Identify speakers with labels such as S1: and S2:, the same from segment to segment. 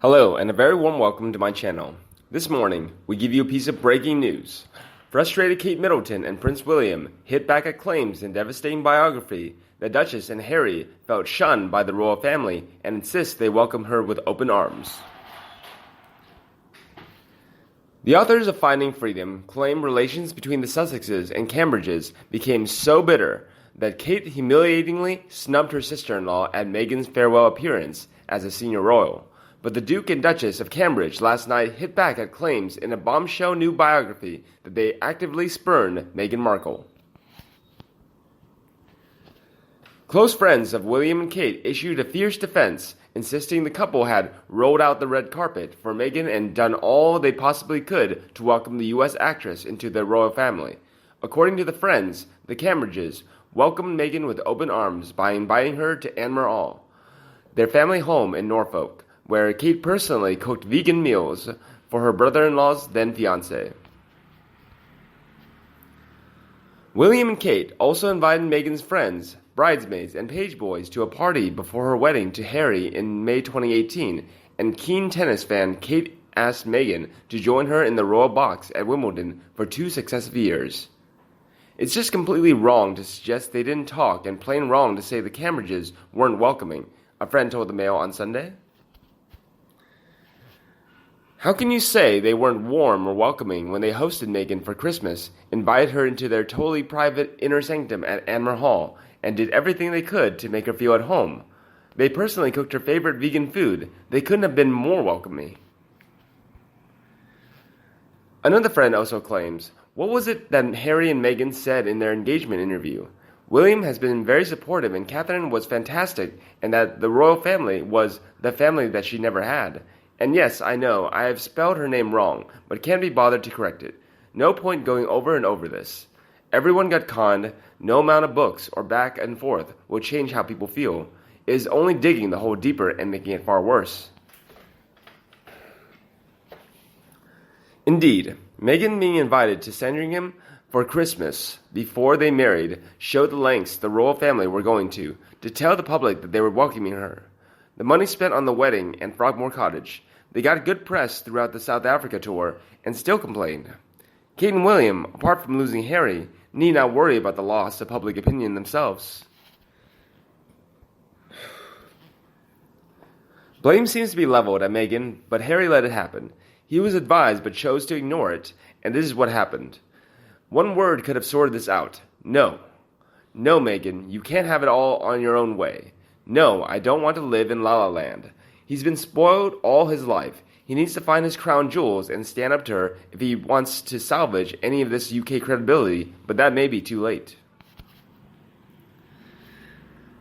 S1: Hello, and a very warm welcome to my channel. This morning, we give you a piece of breaking news. Frustrated Kate Middleton and Prince William hit back at claims in devastating biography that Duchess and Harry felt shunned by the royal family and insist they welcome her with open arms. The authors of Finding Freedom claim relations between the Sussexes and Cambridges became so bitter that Kate humiliatingly snubbed her sister-in-law at Meghan's farewell appearance as a senior royal. But the Duke and Duchess of Cambridge last night hit back at claims in a bombshell new biography that they actively spurned Meghan Markle. Close friends of William and Kate issued a fierce defense, insisting the couple had rolled out the red carpet for Meghan and done all they possibly could to welcome the U.S. actress into their royal family. According to the friends, the Cambridges welcomed Meghan with open arms by inviting her to Anmer, their family home in Norfolk, where Kate personally cooked vegan meals for her brother-in-law's then-fiancé. William and Kate also invited Meghan's friends, bridesmaids, and page boys to a party before her wedding to Harry in May 2018, and keen tennis fan Kate asked Meghan to join her in the royal box at Wimbledon for 2 successive years. It's just completely wrong to suggest they didn't talk and plain wrong to say the Cambridges weren't welcoming, a friend told the Mail on Sunday. How can you say they weren't warm or welcoming when they hosted Meghan for Christmas, invited her into their totally private inner sanctum at Anmer Hall, and did everything they could to make her feel at home? They personally cooked her favorite vegan food. They couldn't have been more welcoming. Another friend also claims, what was it that Harry and Meghan said in their engagement interview? William has been very supportive and Catherine was fantastic, and that the royal family was the family that she never had. And yes, I know, I have spelled her name wrong, but can't be bothered to correct it. No point going over and over this. Everyone got conned. No amount of books or back and forth will change how people feel. It is only digging the hole deeper and making it far worse. Indeed, Meghan being invited to Sandringham for Christmas before they married showed the lengths the royal family were going to tell the public that they were welcoming her. The money spent on the wedding and Frogmore Cottage. They got good press throughout the South Africa tour and still complained. Kate and William, apart from losing Harry, need not worry about the loss of public opinion themselves. Blame seems to be leveled at Meghan, but Harry let it happen. He was advised but chose to ignore it, and this is what happened. One word could have sorted this out. No. No, Meghan, you can't have it all on your own way. No, I don't want to live in La La Land. He's been spoiled all his life. He needs to find his crown jewels and stand up to her if he wants to salvage any of this UK credibility, but that may be too late.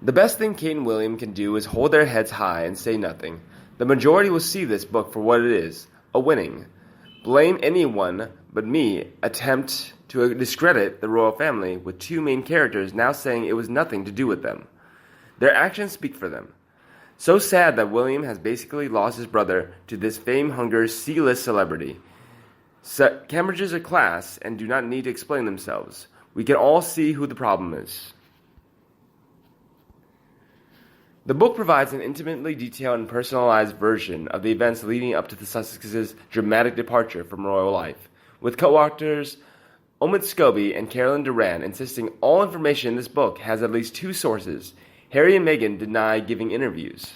S1: The best thing Kate and William can do is hold their heads high and say nothing. The majority will see this book for what it is, a winning. Blame anyone but me attempt to discredit the royal family with 2 main characters now saying it was nothing to do with them. Their actions speak for them. So sad that William has basically lost his brother to this fame-hunger C-list celebrity. Cambridges are class and do not need to explain themselves. We can all see who the problem is. The book provides an intimately detailed and personalized version of the events leading up to the Sussexes' dramatic departure from royal life, with co-authors Omid Scobie and Carolyn Duran insisting all information in this book has at least 2 sources. Harry and Meghan deny giving interviews.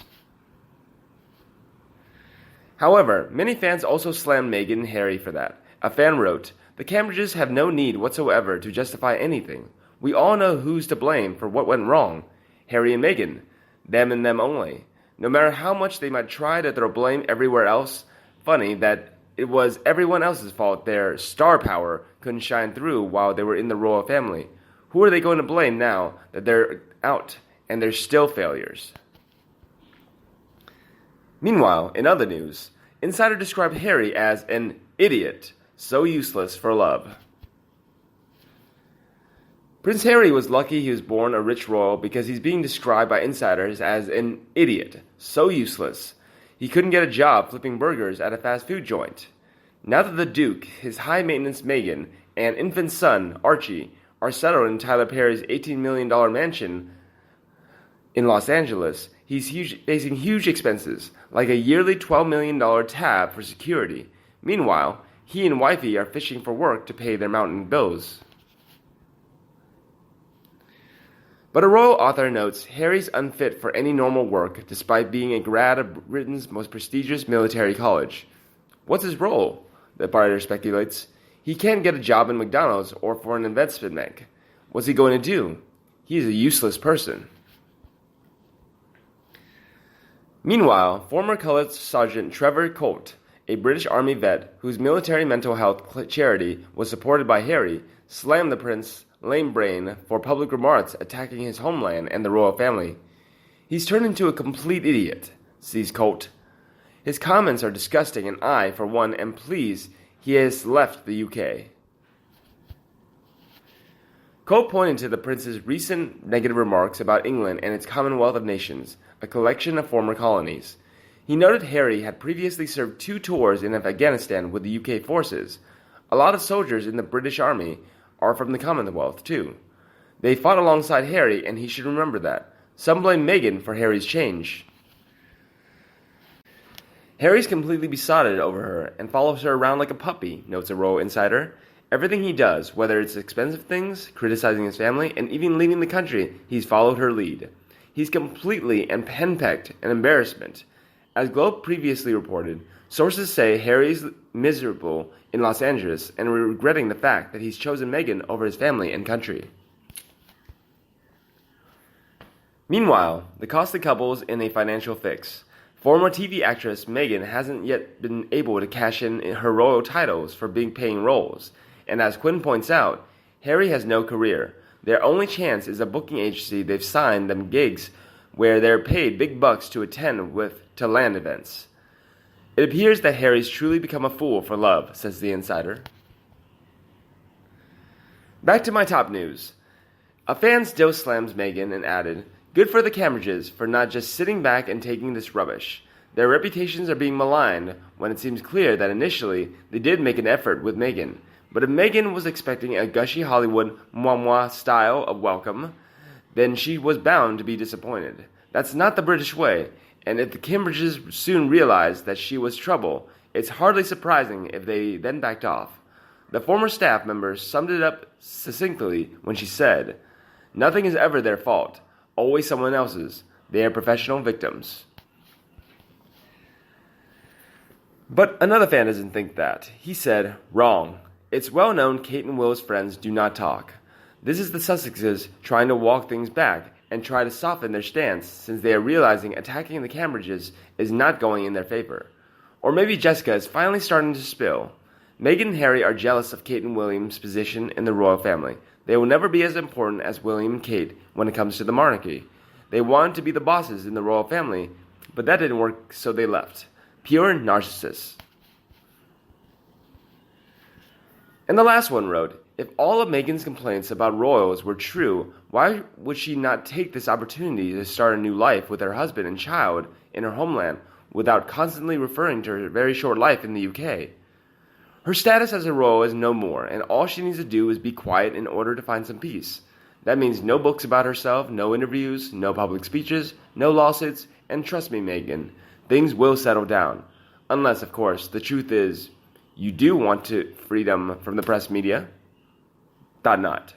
S1: However, many fans also slammed Meghan and Harry for that. A fan wrote, "The Cambridges have no need whatsoever to justify anything. We all know who's to blame for what went wrong. Harry and Meghan. Them and them only. No matter how much they might try to throw blame everywhere else, funny that it was everyone else's fault their star power couldn't shine through while they were in the royal family. Who are they going to blame now that they're out? And they're still failures?" Meanwhile, in other news, Insider described Harry as an idiot, so useless for love. Prince Harry was lucky he was born a rich royal because he's being described by insiders as an idiot, so useless. He couldn't get a job flipping burgers at a fast food joint. Now that the Duke, his high-maintenance Meghan, and infant son, Archie, are settled in Tyler Perry's $18 million mansion in Los Angeles, facing huge expenses, like a yearly $12 million tab for security. Meanwhile, he and wifey are fishing for work to pay their mounting bills. But a royal author notes Harry's unfit for any normal work despite being a grad of Britain's most prestigious military college. What's his role? The writer speculates. He can't get a job in McDonald's or for an investment bank. What's he going to do? He is a useless person. Meanwhile, former Colour Sergeant Trevor Colt, a British Army vet whose military mental health charity was supported by Harry, slammed the prince's lame brain for public remarks attacking his homeland and the royal family. He's turned into a complete idiot, says Colt. His comments are disgusting, and I, for one, am pleased he has left the UK. Colt pointed to the prince's recent negative remarks about England and its Commonwealth of Nations, a collection of former colonies. He noted Harry had previously served 2 tours in Afghanistan with the UK forces. A lot of soldiers in the British Army are from the Commonwealth, too. They fought alongside Harry, and he should remember that. Some blame Meghan for Harry's change. Harry's completely besotted over her and follows her around like a puppy, notes a royal insider. Everything he does, whether it's expensive things, criticizing his family, and even leaving the country, he's followed her lead. He's completely and henpecked an embarrassment. As Globe previously reported, sources say Harry's miserable in Los Angeles and regretting the fact that he's chosen Meghan over his family and country. Meanwhile, the costly couple's in a financial fix. Former TV actress Meghan hasn't yet been able to cash in her royal titles for paying roles, and as Quinn points out, Harry has no career. Their only chance is a booking agency they've signed them gigs where they're paid big bucks to attend to land events. It appears that Harry's truly become a fool for love, says the insider. Back to my top news. A fan still slams Meghan and added, "Good for the Cambridges for not just sitting back and taking this rubbish. Their reputations are being maligned when it seems clear that initially they did make an effort with Meghan. But if Meghan was expecting a gushy Hollywood moi style of welcome, then she was bound to be disappointed. That's not the British way, and if the Cambridges soon realized that she was trouble, it's hardly surprising if they then backed off." The former staff member summed it up succinctly when she said, "Nothing is ever their fault, always someone else's. They are professional victims." But another fan doesn't think that. He said, "Wrong. It's well known Kate and Will's friends do not talk. This is the Sussexes trying to walk things back and try to soften their stance since they are realizing attacking the Cambridges is not going in their favor. Or maybe Jessica is finally starting to spill. Meghan and Harry are jealous of Kate and William's position in the royal family. They will never be as important as William and Kate when it comes to the monarchy. They wanted to be the bosses in the royal family, but that didn't work, so they left. Pure narcissists." And the last one wrote, "If all of Meghan's complaints about royals were true, why would she not take this opportunity to start a new life with her husband and child in her homeland without constantly referring to her very short life in the UK? Her status as a royal is no more, and all she needs to do is be quiet in order to find some peace. That means no books about herself, no interviews, no public speeches, no lawsuits, and trust me, Meghan, things will settle down. Unless, of course, the truth is, you do want freedom from the press media. Not.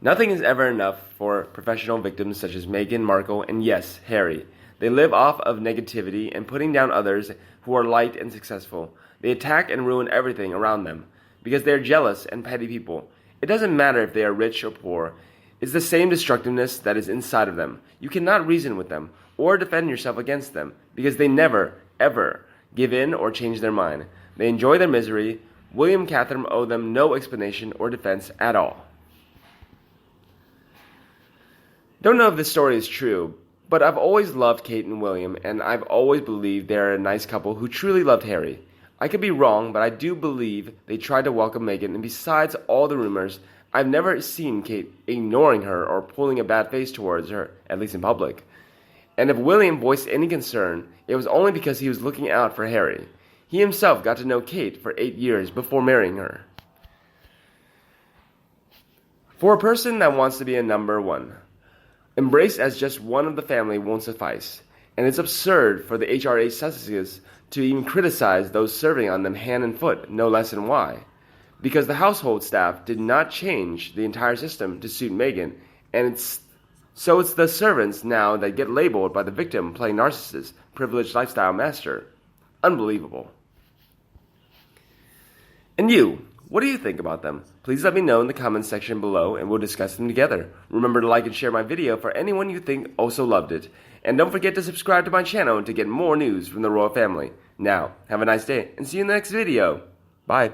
S1: Nothing is ever enough for professional victims such as Meghan Markle and, yes, Harry. They live off of negativity and putting down others who are light and successful. They attack and ruin everything around them because they are jealous and petty people. It doesn't matter if they are rich or poor. It's the same destructiveness that is inside of them. You cannot reason with them or defend yourself against them because they never, ever give in or change their mind. They enjoy their misery. William and Catherine owe them no explanation or defense at all." Don't know if this story is true, but I've always loved Kate and William, and I've always believed they're a nice couple who truly loved Harry. I could be wrong, but I do believe they tried to welcome Meghan, and besides all the rumors, I've never seen Kate ignoring her or pulling a bad face towards her, at least in public. And if William voiced any concern, it was only because he was looking out for Harry. He himself got to know Kate for 8 years before marrying her. For a person that wants to be a number one, Embraced as just one of the family won't suffice, and it's absurd for the HRH Sussexes to even criticize those serving on them hand and foot, no less than why. Because the household staff did not change the entire system to suit Meghan, and it's the servants now that get labeled by the victim playing narcissist, privileged lifestyle master. Unbelievable. And you, what do you think about them? Please let me know in the comments section below and we'll discuss them together. Remember to like and share my video for anyone you think also loved it. And don't forget to subscribe to my channel to get more news from the royal family. Now, have a nice day and see you in the next video. Bye.